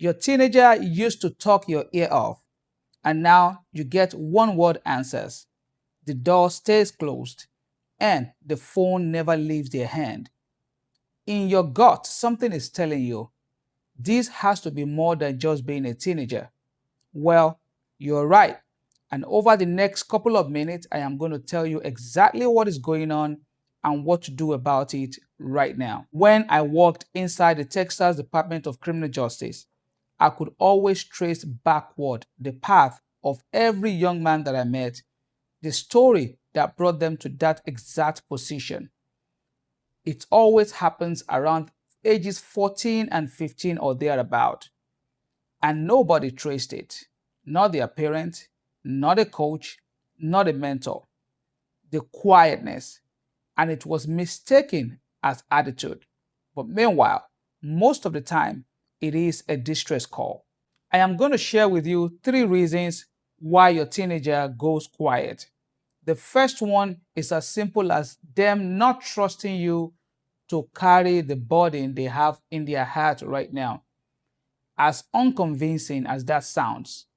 Your teenager used to talk your ear off, and now you get one-word answers. The door stays closed, and the phone never leaves their hand. In your gut, something is telling you, this has to be more than just being a teenager. Well, you're right. And over the next couple of minutes, I am going to tell you exactly what is going on and what to do about it right now. When I worked inside the Texas Department of Criminal Justice, I could always trace backward the path of every young man that I met, the story that brought them to that exact position. It always happens around ages 14 and 15 or thereabout. And nobody traced it. Not their parent, not a coach, not a mentor. The quietness. And it was mistaken as attitude. But meanwhile, most of the time, it is a distress call. I am going to share with you 3 reasons why your teenager goes quiet. The first one is as simple as them not trusting you to carry the burden they have in their heart right now. As unconvincing as that sounds,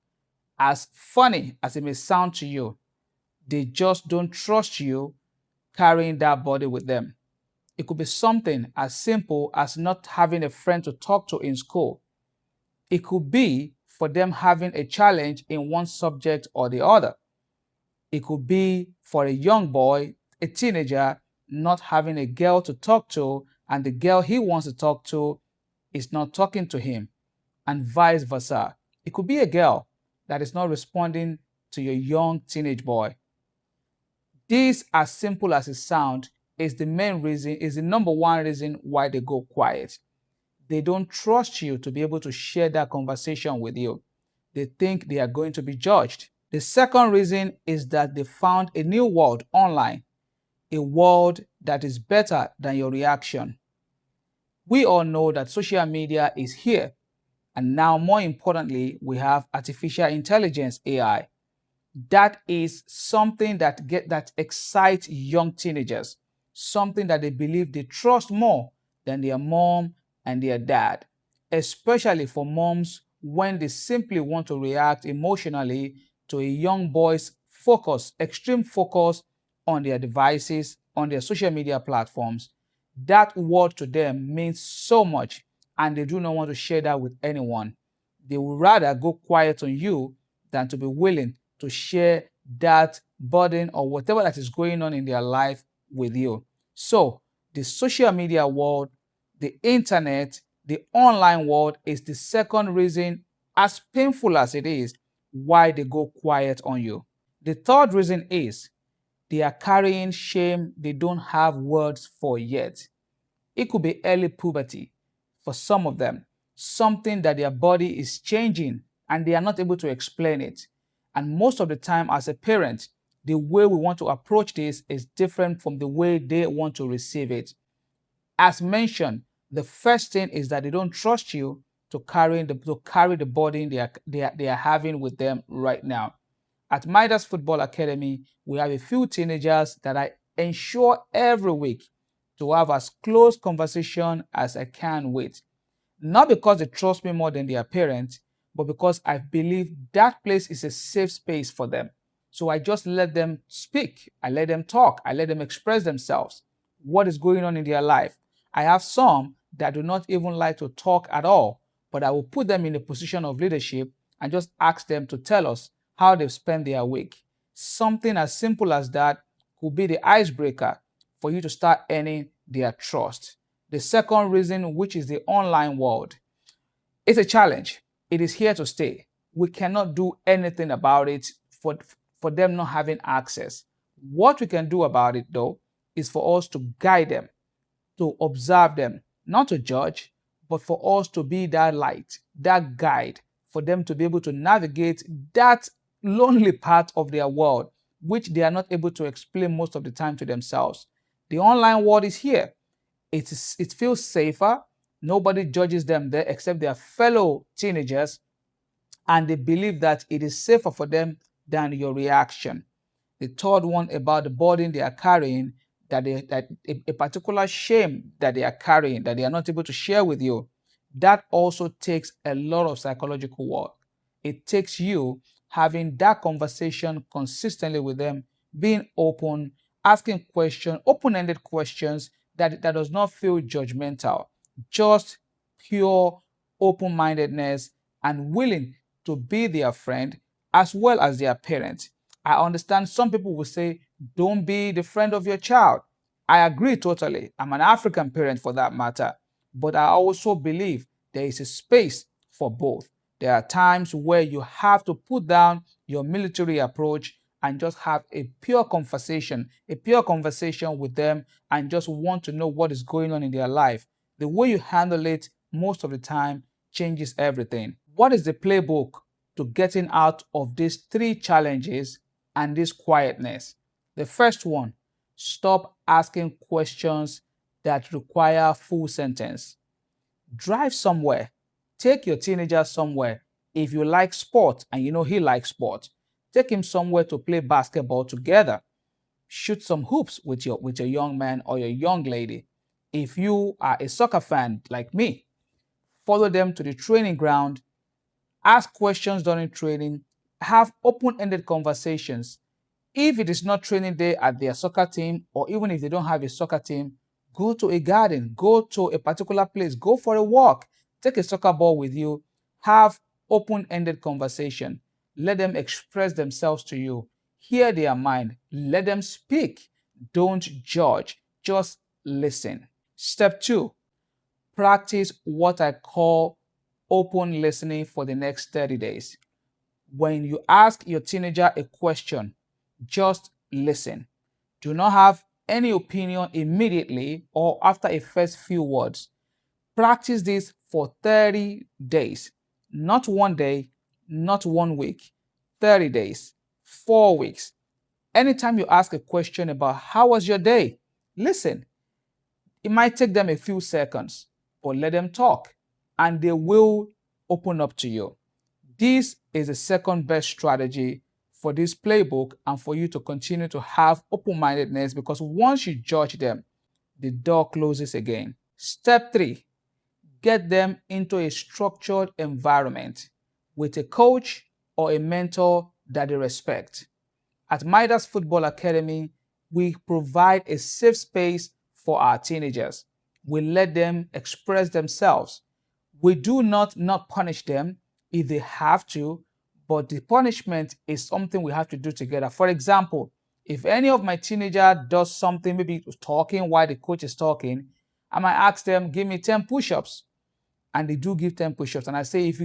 as funny as it may sound to you, they just don't trust you carrying that body with them. It could be something as simple as not having a friend to talk to in school. It could be for them having a challenge in one subject or the other. It could be for a young boy, a teenager, not having a girl to talk to, and the girl he wants to talk to is not talking to him, and vice versa. It could be a girl that is not responding to your young teenage boy. This, as simple as it sounds, is the main reason, is the number one reason why they go quiet. They don't trust you to be able to share that conversation with you. They think they are going to be judged. The second reason is that they found a new world online, a world that is better than your reaction. We all know that social media is here, and now more importantly, we have artificial intelligence, AI. That is something that excites young teenagers, something that they believe they trust more than their mom and their dad, especially for moms when they simply want to react emotionally to a young boy's focus, extreme focus on their devices, on their social media platforms. That word to them means so much, and they do not want to share that with anyone. They would rather go quiet on you than to be willing to share that burden or whatever that is going on in their life with you. So the social media world, the internet, the online world is the second reason, as painful as it is, why they go quiet on you. The third reason is they are carrying shame they don't have words for yet. It could be early puberty for some of them, something that their body is changing and they are not able to explain it. And most of the time, as a parent, the way we want to approach this is different from the way they want to receive it. As mentioned, the first thing is that they don't trust you to carry the burden they are having with them right now. At Midas Football Academy, we have a few teenagers that I ensure every week to have as close conversation as I can with. Not because they trust me more than their parents, but because I believe that place is a safe space for them. So I just let them speak. I let them talk. I let them express themselves. What is going on in their life? I have some that do not even like to talk at all, but I will put them in a position of leadership and just ask them to tell us how they've spent their week. Something as simple as that could be the icebreaker for you to start earning their trust. The second reason, which is the online world, it's a challenge. It is here to stay. We cannot do anything about it for them not having access. What we can do about it, though, is for us to guide them, to observe them, not to judge, but for us to be that light, that guide, for them to be able to navigate that lonely part of their world, which they are not able to explain most of the time to themselves. The online world is here. It feels safer. Nobody judges them there except their fellow teenagers, and they believe that it is safer for them than your reaction. The third one about the burden they are carrying, that a particular shame that they are carrying, that they are not able to share with you. That also takes a lot of psychological work. It takes you having that conversation consistently with them, being open, asking questions, open-ended questions that does not feel judgmental, just pure open-mindedness and willing to be their friend as well as their parent. I understand some people will say, don't be the friend of your child. I agree totally. I'm an African parent for that matter. But I also believe there is a space for both. There are times where you have to put down your military approach and just have a pure conversation with them and just want to know what is going on in their life. The way you handle it most of the time changes everything. What is the playbook to getting out of these three challenges and this quietness? The first one, stop asking questions that require full sentence. Drive somewhere. Take your teenager somewhere. If you like sport and you know he likes sport, take him somewhere to play basketball together. Shoot some hoops with your young man or your young lady. If you are a soccer fan like me, follow them to the training ground, ask questions during training, have open-ended conversations. If it is not training day at their soccer team, or even if they don't have a soccer team, go to a garden, go to a particular place, go for a walk, take a soccer ball with you, have open-ended conversation. Let them express themselves to you. Hear their mind. Let them speak. Don't judge. Just listen. Step two, practice what I call open listening for the next 30 days. When you ask your teenager a question, just listen. Do not have any opinion immediately or after a first few words. Practice this for 30 days. Not one day, not 1 week, 30 days, 4 weeks. Anytime you ask a question about how was your day, listen. It might take them a few seconds, but let them talk and they will open up to you. This is the second best strategy for this playbook and for you to continue to have open-mindedness, because once you judge them, the door closes again. Step three, get them into a structured environment with a coach or a mentor that they respect. At Midas Football Academy, we provide a safe space for our teenagers. We let them express themselves. We do not punish them if they have to, but the punishment is something we have to do together. For example, if any of my teenager does something, maybe talking while the coach is talking, I might ask them, give me 10 push-ups. And they do give 10 push-ups. And I say, if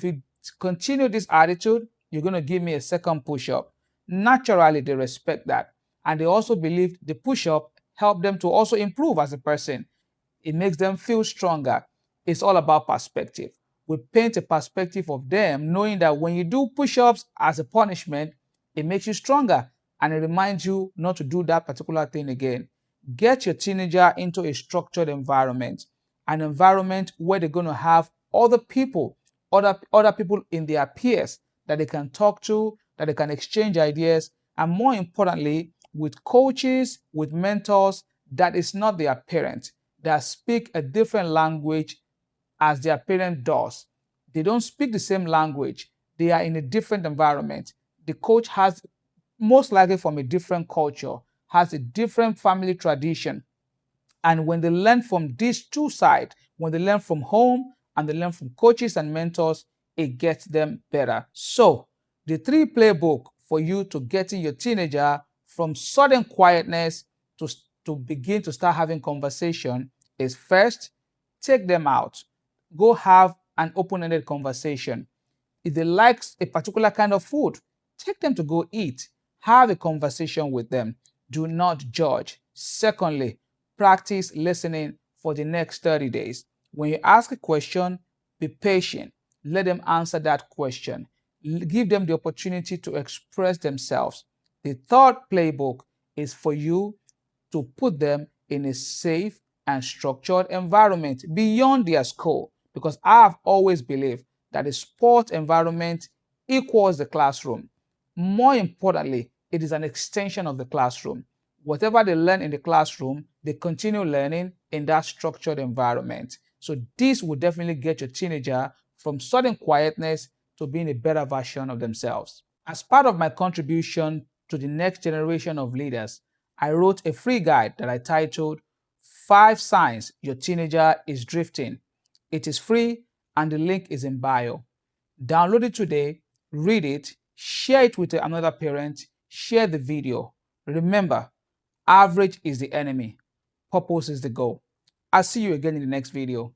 you continue this attitude, you're going to give me a second push-up. Naturally, they respect that. And they also believe the push-up help them to also improve as a person. It makes them feel stronger. It's all about perspective. We paint a perspective of them, knowing that when you do push-ups as a punishment, it makes you stronger and it reminds you not to do that particular thing again. Get your teenager into a structured environment, an environment where they're going to have other people in their peers that they can talk to, that they can exchange ideas, and more importantly, with coaches, with mentors that is not their parent, that speak a different language as their parent does. They don't speak the same language. They are in a different environment. The coach has, most likely from a different culture, has a different family tradition. And when they learn from these two sides, when they learn from home and they learn from coaches and mentors, it gets them better. So the three playbook for you to getting your teenager from sudden quietness to begin to start having conversation is: first, take them out. Go have an open-ended conversation. If they like a particular kind of food, take them to go eat. Have a conversation with them. Do not judge. Secondly, practice listening for the next 30 days. When you ask a question, be patient. Let them answer that question. Give them the opportunity to express themselves. The third playbook is for you to put them in a safe and structured environment beyond their school, because I have always believed that the sport environment equals the classroom. More importantly, it is an extension of the classroom. Whatever they learn in the classroom, they continue learning in that structured environment. So this will definitely get your teenager from sudden quietness to being a better version of themselves. As part of my contribution to the next generation of leaders, I wrote a free guide that I titled 5 Signs Your Teenager is Drifting. It is free and the link is in bio. Download it today, read it, share it with another parent, share the video. Remember, average is the enemy, purpose is the goal. I'll see you again in the next video.